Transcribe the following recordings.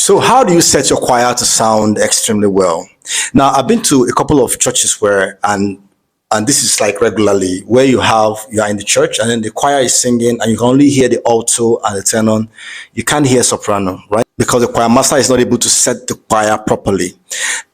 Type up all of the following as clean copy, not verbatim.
So how do you set your choir to sound extremely well? Now, I've been to a couple of churches where, and this is like regularly, where you are in the church and then the choir is singing and you can only hear the alto and the tenor. You can't hear soprano, right? Because the choir master is not able to set the choir properly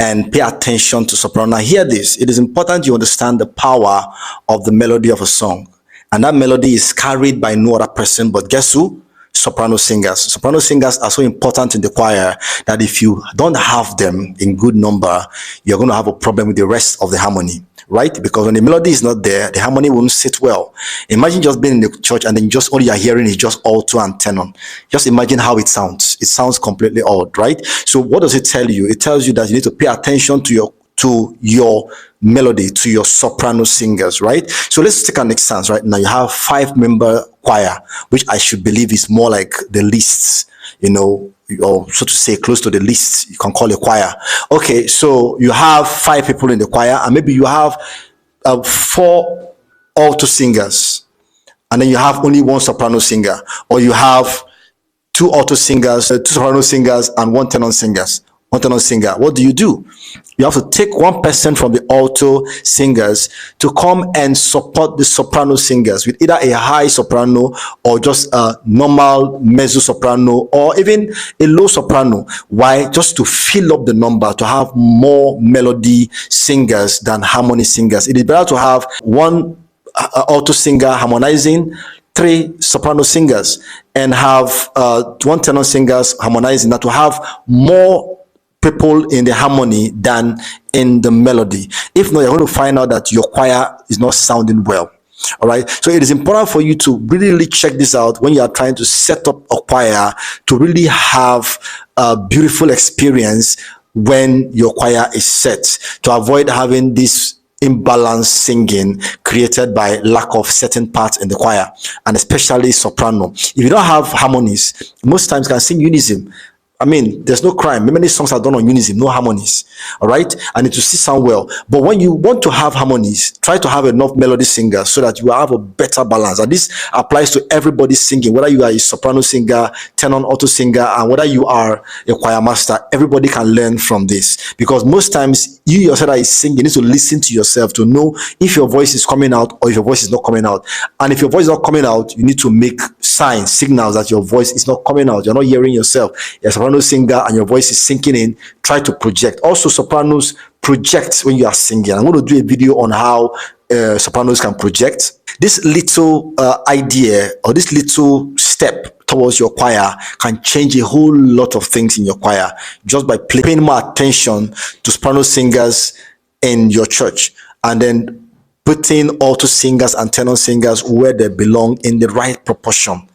and pay attention to soprano. Now, hear this. It is important you understand the power of the melody of a song. And that melody is carried by no other person but guess who? Soprano singers. Soprano singers are so important in the choir that if you don't have them in good number, you're going to have a problem with the rest of the harmony, right? Because when the melody is not there, the harmony won't sit well. Imagine just being in the church and then just all you're hearing is just alto and tenor. Just imagine how it sounds. It sounds completely odd, right? So what does it tell you? It tells you that you need to pay attention to your melody, to your soprano singers, right? So let's take an instance right now. You have 5-member choir, which I should believe is more like the lists, or so to say, close to the list. You can call a choir. Okay, so you have 5 people in the choir, and maybe you have 4 alto singers, and then you have only 1 soprano singer, or you have 2 alto singers, 2 soprano singers, and 1 tenor singers. What do? You have to take 1 person from the alto singers to come and support the soprano singers with either a high soprano or just a normal mezzo soprano or even a low soprano. Why? Just to fill up the number, to have more melody singers than harmony singers. It is better to have 1 alto singer harmonizing, 3 soprano singers, and have 1 tenor singers harmonizing, that to have more people in the harmony than in the melody. If not, you're going to find out that your choir is not sounding well. All right, so it is important for you to really check this out when you are trying to set up a choir, to really have a beautiful experience when your choir is set, to avoid having this imbalanced singing created by lack of certain parts in the choir, and especially soprano. If you don't have harmonies, most times you can sing unison. I mean, there's no crime. Many songs are done on unison, no harmonies. All right, and it will still sound well. But when you want to have harmonies, try to have enough melody singers so that you have a better balance. And this applies to everybody singing, whether you are a soprano singer, tenor, alto singer, and whether you are a choir master. Everybody can learn from this, because most times you yourself that is singing, you need to listen to yourself to know if your voice is coming out or if your voice is not coming out. And if your voice is not coming out, you need to make signs, signals that your voice is not coming out. You're not hearing yourself. You're a soprano singer and your voice is sinking in. Try to project. Also, sopranos project when you are singing. I'm going to do a video on how sopranos can project. This little idea or this little step towards your choir can change a whole lot of things in your choir, just by paying more attention to soprano singers in your church, and then putting alto singers and tenor singers where they belong in the right proportion.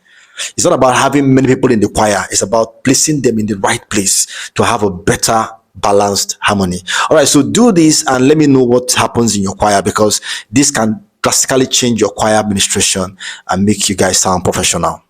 It's not about having many people in the choir. It's about placing them in the right place to have a better balanced harmony. All right, so do this and let me know what happens in your choir, because this can drastically change your choir administration and make you guys sound professional.